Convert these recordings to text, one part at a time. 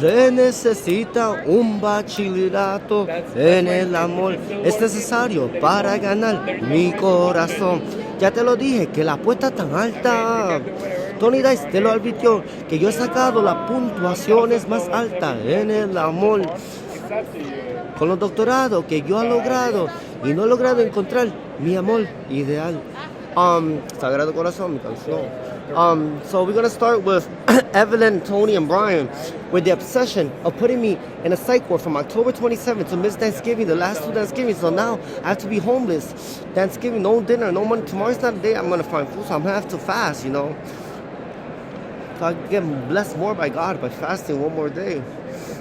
Se necesita un bachillerato en el amor. Es necesario para ganar mi corazón. Ya te lo dije, que la apuesta tan alta. Tony Dice te lo advirtió, que yo he sacado las puntuaciones más altas en el amor. Con los doctorados que yo he logrado y no he logrado encontrar mi amor ideal. Sagrado Corazón, mi canción. So we're gonna start with Evelyn, Tony, and Brian with the obsession of putting me in a psych ward from October 27th to miss Thanksgiving, the last two Thanksgivings. So now I have to be homeless. Thanksgiving, no dinner, no money. Tomorrow's not the day I'm gonna find food, so I'm gonna have to fast, you know. So I get blessed more by God by fasting one more day.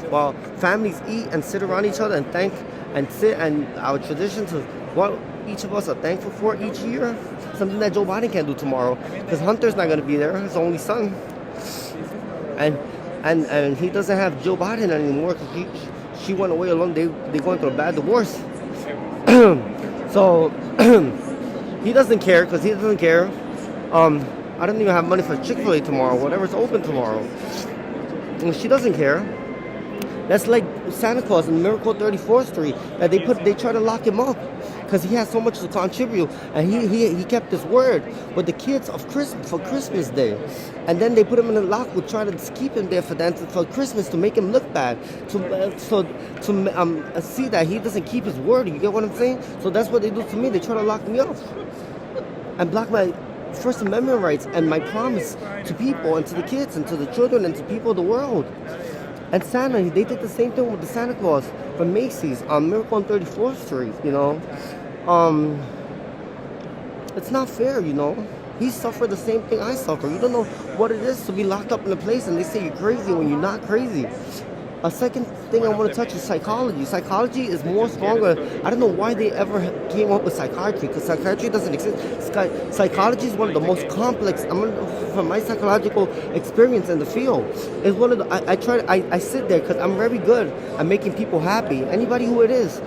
While families eat and sit around each other and thank and sit, and our traditions of what each of us are thankful for each year. Something that Joe Biden can't do tomorrow, because Hunter's not going to be there, his only son, and he doesn't have Joe Biden anymore because she went away alone. They going through a bad divorce, so he doesn't care because he doesn't care. I don't even have money for Chick-fil-A tomorrow, whatever's open tomorrow. And she doesn't care. That's like Santa Claus in Miracle 34th Street, that they try to lock him up because he has so much to contribute, and he kept his word with the kids of Christmas Day, and then they put him in a lock with trying to keep him there for Christmas to make him look bad, to see that he doesn't keep his word. You get what I'm saying? So that's what they do to me. They try to lock me up and block my First Amendment rights and my promise to people and to the kids and to the children and to people of the world. And Santa, they did the same thing with the Santa Claus from Macy's on Miracle on 34th Street, you know. It's not fair, you know. He suffered the same thing I suffer. You don't know what it is to be locked up in a place and they say you're crazy when you're not crazy. A second thing I want to touch is psychology. Psychology is more stronger. I don't know why they ever came up with psychiatry, because psychiatry doesn't exist. Psychology is one of the most complex. From my psychological experience in the field, it's one of the. I sit there because I'm very good at making people happy. Anybody who it is,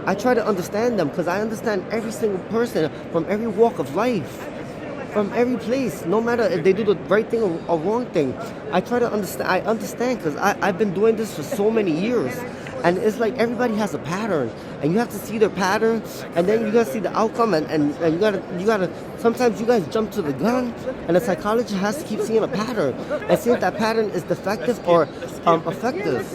I try to understand them because I understand every single person from every walk of life. From every place, no matter if they do the right thing or wrong thing. I try to understand. I understand because I've been doing this for so many years. And it's like everybody has a pattern. And you have to see their pattern. And then you got to see the outcome. And you gotta, sometimes you guys jump to the gun. And the psychologist has to keep seeing a pattern. And see if that pattern is defective or effective.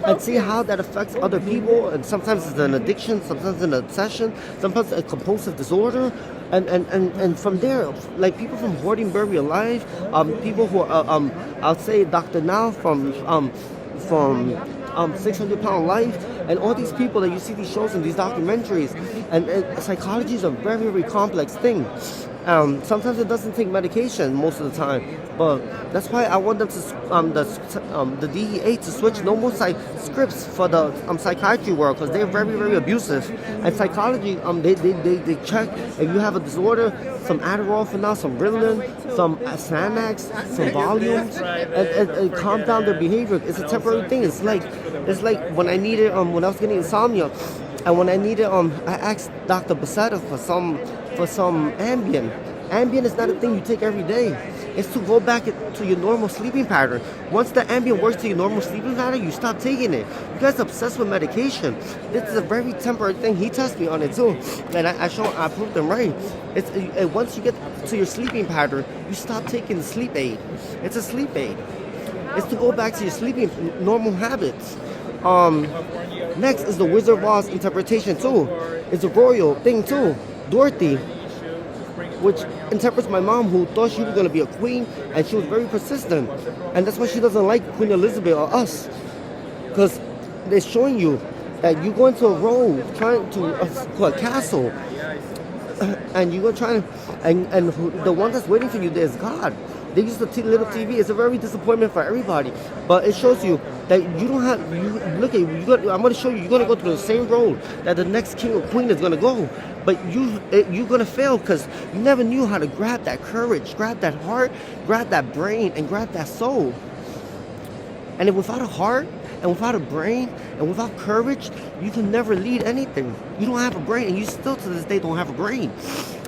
And see how that affects other people. And sometimes it's an addiction. Sometimes it's an obsession. Sometimes a compulsive disorder. And from there, like people from Hortingbury Alive, people who are, I'll say Dr. Now from 600 Pound Life, and all these people that you see these shows and these documentaries, and psychology is a very, very complex thing. Sometimes it doesn't take medication most of the time, but that's why I want them to the DEA to switch no more scripts for the psychiatry world, because they're very, very abusive. And psychology, they check if you have a disorder, some Adderall for now, some Ritalin, some Xanax, some volumes, and calm down their behavior. It's a temporary thing. It's like when I needed when I was getting insomnia, and when I needed I asked Dr. Basetta for some Ambien. Ambien is not a thing you take every day. It's to go back to your normal sleeping pattern. Once the Ambien works to your normal sleeping pattern, you stop taking it. You guys are obsessed with medication. This is a very temporary thing. He tested me on it too, and I proved him right. Once you get to your sleeping pattern, you stop taking the sleep aid. It's a sleep aid. It's to go back to your sleeping normal habits. Next is the Wizard of Oz interpretation too. It's a royal thing too. Dorothy, which interprets my mom, who thought she was going to be a queen, and she was very persistent. And that's why she doesn't like Queen Elizabeth or us. Because they're showing you that you go into a role, trying to a castle, and you're trying to, and the one that's waiting for you there is God. They use the little TV. It's a very disappointment for everybody. But it shows you that you don't have, I'm going to show you, you're going to go through the same road that the next king or queen is going to go. But you're going to fail because you never knew how to grab that courage, grab that heart, grab that brain, and grab that soul. And if without a heart, and without a brain, and without courage, you can never lead anything. You don't have a brain, and you still to this day don't have a brain.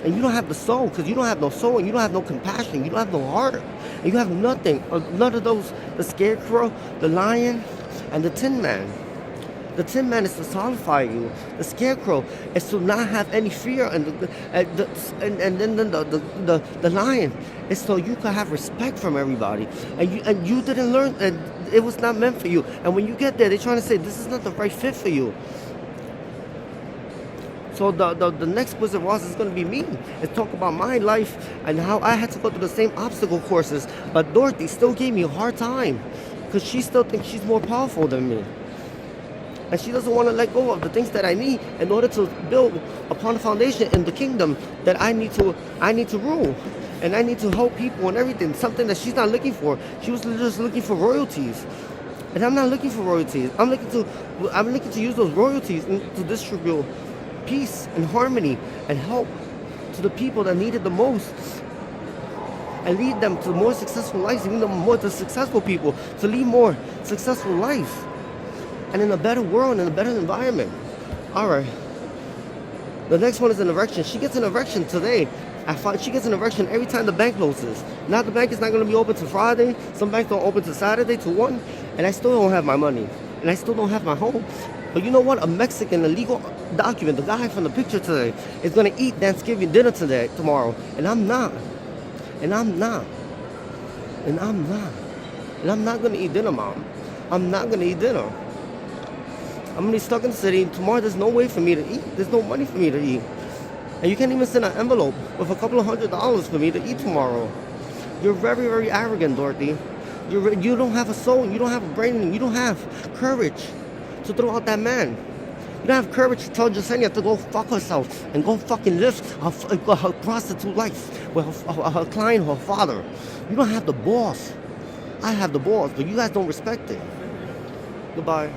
And you don't have the soul, because you don't have no soul, and you don't have no compassion, you don't have no heart, And you have nothing, none of those, the Scarecrow, the Lion, and the Tin Man. The Tin Man is to solidify you. The Scarecrow is to not have any fear, and then the Lion is so you can have respect from everybody. And you didn't learn, and it was not meant for you. And when you get there, they're trying to say this is not the right fit for you. So the next Wizard Wars is going to be me. It's talk about my life and how I had to go through the same obstacle courses. But Dorothy still gave me a hard time because she still thinks she's more powerful than me. And she doesn't want to let go of the things that I need in order to build upon the foundation in the kingdom that I need to rule. And I need to help people and everything. Something that she's not looking for. She was just looking for royalties. And I'm not looking for royalties. I'm looking to use those royalties to distribute peace and harmony and help to the people that need it the most, and lead them to more successful lives, lead them more to successful people, to lead more successful life, and in a better world, in a better environment. All right. The next one is an erection. She gets an erection today. She gets an erection every time the bank closes. Now the bank is not going to be open till Friday. Some banks don't open till Saturday till 1, and I still don't have my money, and I still don't have my home. But you know what? A Mexican, a legal document, the guy from the picture today, is going to eat Thanksgiving dinner tomorrow. And I'm not. And I'm not. And I'm not. And I'm not going to eat dinner, Mom. I'm not going to eat dinner. I'm going to be stuck in the city. Tomorrow there's no way for me to eat. There's no money for me to eat. And you can't even send an envelope with a couple of $100 for me to eat tomorrow. You're very, very arrogant, Dorothy. You don't have a soul. You don't have a brain. You don't have courage to throw out that man. You don't have courage to tell Jasenia to go fuck herself and go fucking live her prostitute life with her client, her father. You don't have the balls. I have the balls, but you guys don't respect it. Goodbye.